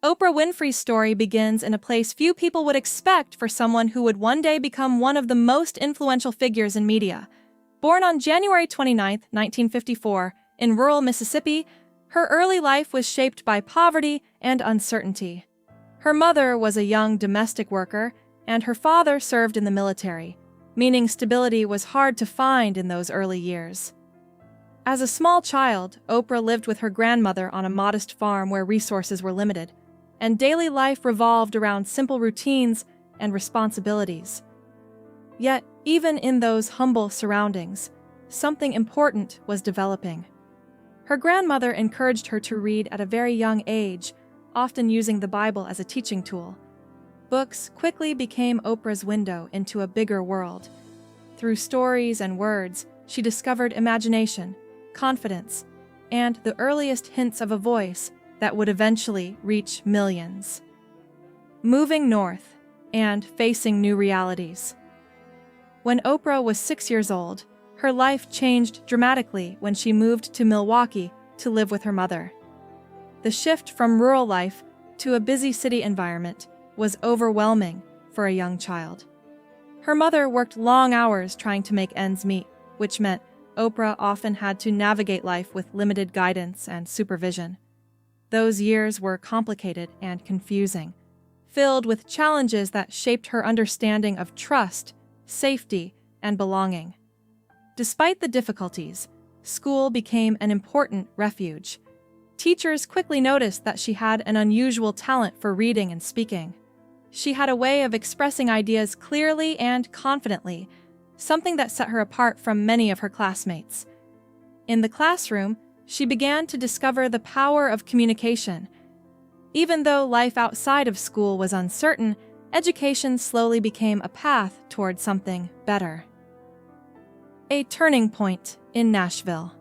Oprah Winfrey's story begins in a place few people would expect for someone who would one day become one of the most influential figures in media. Born on January 29, 1954, in rural Mississippi, her early life was shaped by poverty and uncertainty. Her mother was a young domestic worker, and her father served in the military, meaning stability was hard to find in those early years. As a small child, Oprah lived with her grandmother on a modest farm where resources were limited, and daily life revolved around simple routines and responsibilities. Yet, even in those humble surroundings, something important was developing. Her grandmother encouraged her to read at a very young age, often using the Bible as a teaching tool. Books quickly became Oprah's window into a bigger world. Through stories and words, she discovered imagination, confidence, and the earliest hints of a voice that would eventually reach millions. Moving north and facing new realities. When Oprah was 6 years old, her life changed dramatically when she moved to Milwaukee to live with her mother. The shift from rural life to a busy city environment was overwhelming for a young child. Her mother worked long hours trying to make ends meet, which meant Oprah often had to navigate life with limited guidance and supervision. Those years were complicated and confusing, filled with challenges that shaped her understanding of trust, safety, and belonging. Despite the difficulties, school became an important refuge. Teachers quickly noticed that she had an unusual talent for reading and speaking. She had a way of expressing ideas clearly and confidently, something that set her apart from many of her classmates. In the classroom, she began to discover the power of communication. Even though life outside of school was uncertain, education slowly became a path toward something better. A turning point in Nashville.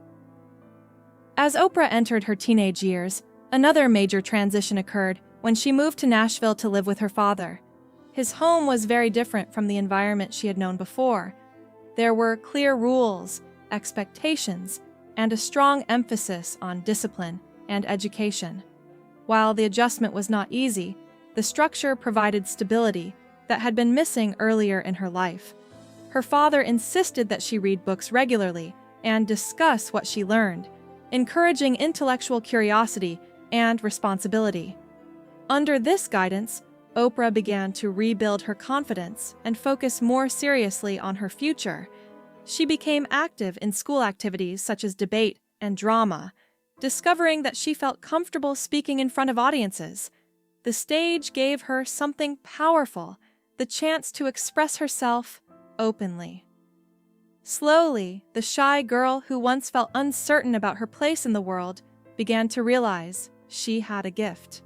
As Oprah entered her teenage years, another major transition occurred when she moved to Nashville to live with her father. His home was very different from the environment she had known before. There were clear rules, expectations, and a strong emphasis on discipline and education. While the adjustment was not easy, the structure provided stability that had been missing earlier in her life. Her father insisted that she read books regularly and discuss what she learned, encouraging intellectual curiosity and responsibility. Under this guidance, Oprah began to rebuild her confidence and focus more seriously on her future. She became active in school activities such as debate and drama, discovering that she felt comfortable speaking in front of audiences. The stage gave her something powerful, the chance to express herself openly. Slowly, the shy girl who once felt uncertain about her place in the world began to realize she had a gift.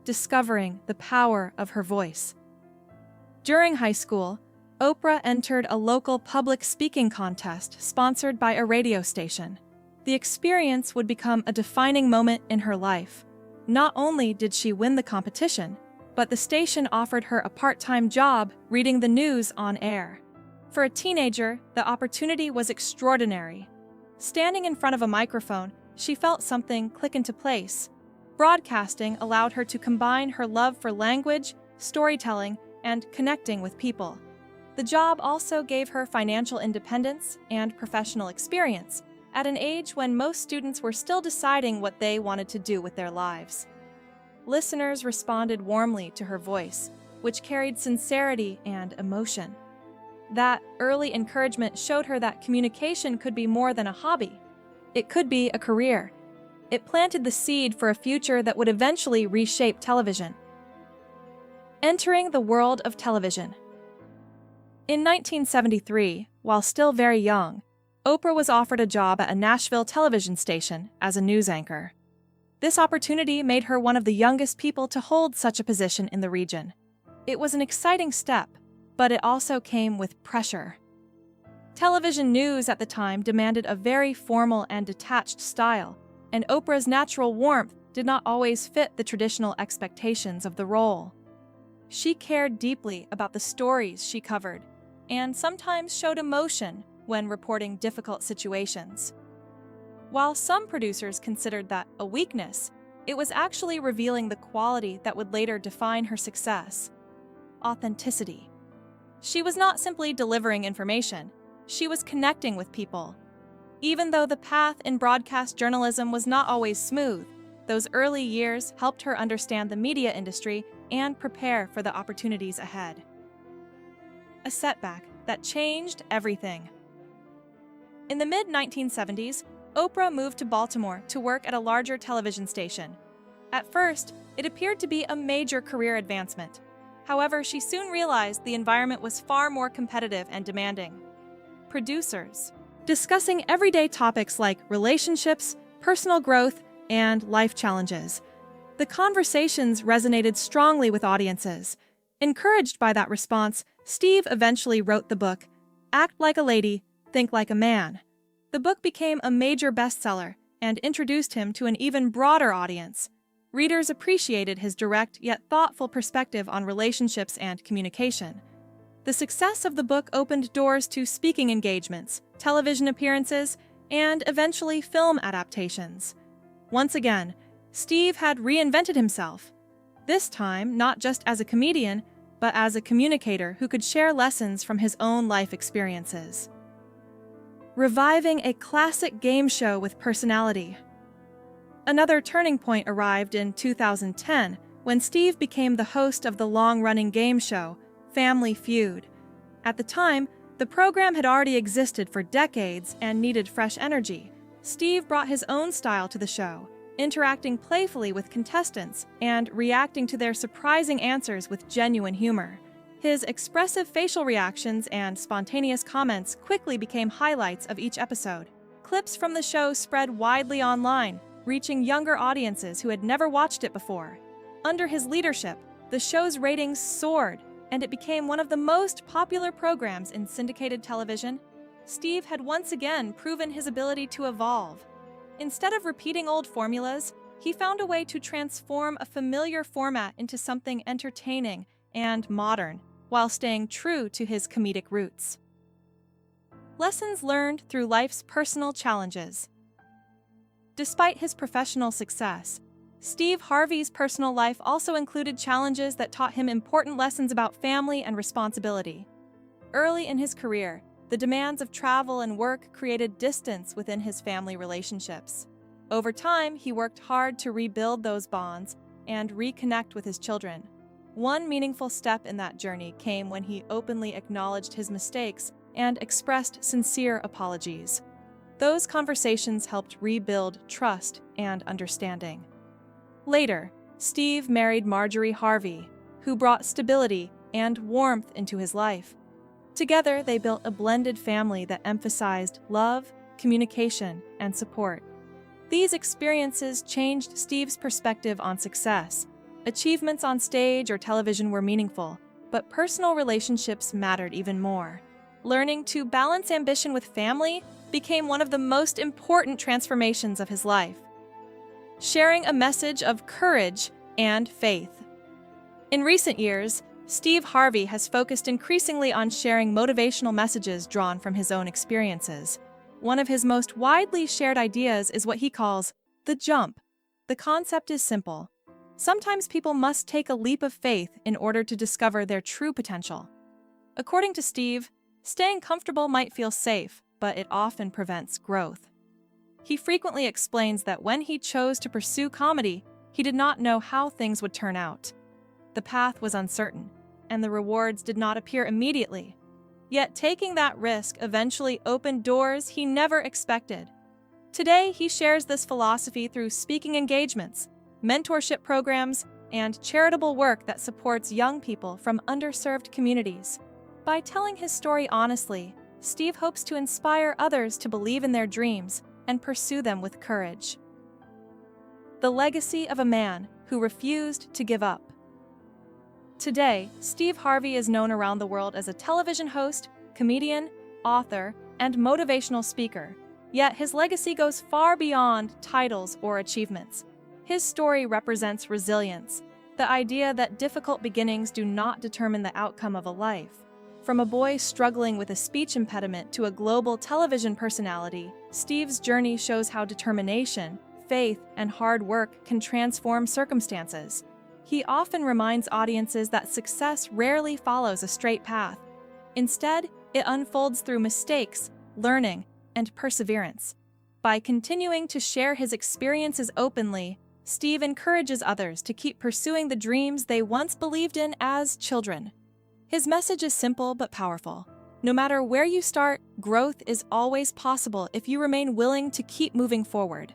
Discovering the power of her voice. During high school, Oprah entered a local public speaking contest sponsored by a radio station. The experience would become a defining moment in her life. Not only did she win the competition, but the station offered her a part-time job reading the news on air. For a teenager, the opportunity was extraordinary. Standing in front of a microphone, she felt something click into place. Broadcasting allowed her to combine her love for language, storytelling, and connecting with people. The job also gave her financial independence and professional experience at an age when most students were still deciding what they wanted to do with their lives. Listeners responded warmly to her voice, which carried sincerity and emotion. That early encouragement showed her that communication could be more than a hobby. It could be a career. It planted the seed for a future that would eventually reshape television. Entering the world of television. In 1973, while still very young, Oprah was offered a job at a Nashville television station as a news anchor. This opportunity made her one of the youngest people to hold such a position in the region. It was an exciting step, but it also came with pressure. Television news at the time demanded a very formal and detached style, and Oprah's natural warmth did not always fit the traditional expectations of the role. She cared deeply about the stories she covered, and sometimes showed emotion when reporting difficult situations. While some producers considered that a weakness, It was actually revealing the quality that would later define her success: authenticity. She was not simply delivering information, she was connecting with people. Even though the path in broadcast journalism was not always smooth, those early years helped her understand the media industry and prepare for the opportunities ahead. A setback that changed everything. In the mid-1970s, Oprah moved to Baltimore to work at a larger television station. At first, it appeared to be a major career advancement. However, she soon realized the environment was far more competitive and demanding. Producers, discussing everyday topics like relationships, personal growth, and life challenges. The conversations resonated strongly with audiences. Encouraged by that response, Steve eventually wrote the book, Act Like a Lady, Think Like a Man. The book became a major bestseller and introduced him to an even broader audience. Readers appreciated his direct yet thoughtful perspective on relationships and communication. The success of the book opened doors to speaking engagements, television appearances, and eventually film adaptations. Once again, Steve had reinvented himself. This time, not just as a comedian, but as a communicator who could share lessons from his own life experiences. Reviving a classic game show with personality. Another turning point arrived in 2010 when Steve became the host of the long-running game show, Family Feud. At the time, the program had already existed for decades and needed fresh energy. Steve brought his own style to the show, interacting playfully with contestants and reacting to their surprising answers with genuine humor. His expressive facial reactions and spontaneous comments quickly became highlights of each episode. Clips from the show spread widely online, reaching younger audiences who had never watched it before. Under his leadership, the show's ratings soared, and it became one of the most popular programs in syndicated television. Steve had once again proven his ability to evolve. Instead of repeating old formulas, he found a way to transform a familiar format into something entertaining and modern, while staying true to his comedic roots. Lessons learned through life's personal challenges. Despite his professional success, Steve Harvey's personal life also included challenges that taught him important lessons about family and responsibility. Early in his career, the demands of travel and work created distance within his family relationships. Over time, he worked hard to rebuild those bonds and reconnect with his children. One meaningful step in that journey came when he openly acknowledged his mistakes and expressed sincere apologies. Those conversations helped rebuild trust and understanding. Later, Steve married Marjorie Harvey, who brought stability and warmth into his life. Together, they built a blended family that emphasized love, communication, and support. These experiences changed Steve's perspective on success. Achievements on stage or television were meaningful, but personal relationships mattered even more. Learning to balance ambition with family became one of the most important transformations of his life. Sharing a message of courage and faith. In recent years, Steve Harvey has focused increasingly on sharing motivational messages drawn from his own experiences. One of his most widely shared ideas is what he calls the jump. The concept is simple. Sometimes people must take a leap of faith in order to discover their true potential. According to Steve, staying comfortable might feel safe, but it often prevents growth. He frequently explains that when he chose to pursue comedy, he did not know how things would turn out. The path was uncertain, and the rewards did not appear immediately. Yet taking that risk eventually opened doors he never expected. Today, he shares this philosophy through speaking engagements, mentorship programs, and charitable work that supports young people from underserved communities. By telling his story honestly, Steve hopes to inspire others to believe in their dreams and pursue them with courage. The legacy of a man who refused to give up. Today, Steve Harvey is known around the world as a television host, comedian, author, and motivational speaker. Yet his legacy goes far beyond titles or achievements. His story represents resilience, the idea that difficult beginnings do not determine the outcome of a life. From a boy struggling with a speech impediment to a global television personality, Steve's journey shows how determination, faith, and hard work can transform circumstances. He often reminds audiences that success rarely follows a straight path. Instead, it unfolds through mistakes, learning, and perseverance. By continuing to share his experiences openly, Steve encourages others to keep pursuing the dreams they once believed in as children. His message is simple but powerful. No matter where you start, growth is always possible if you remain willing to keep moving forward.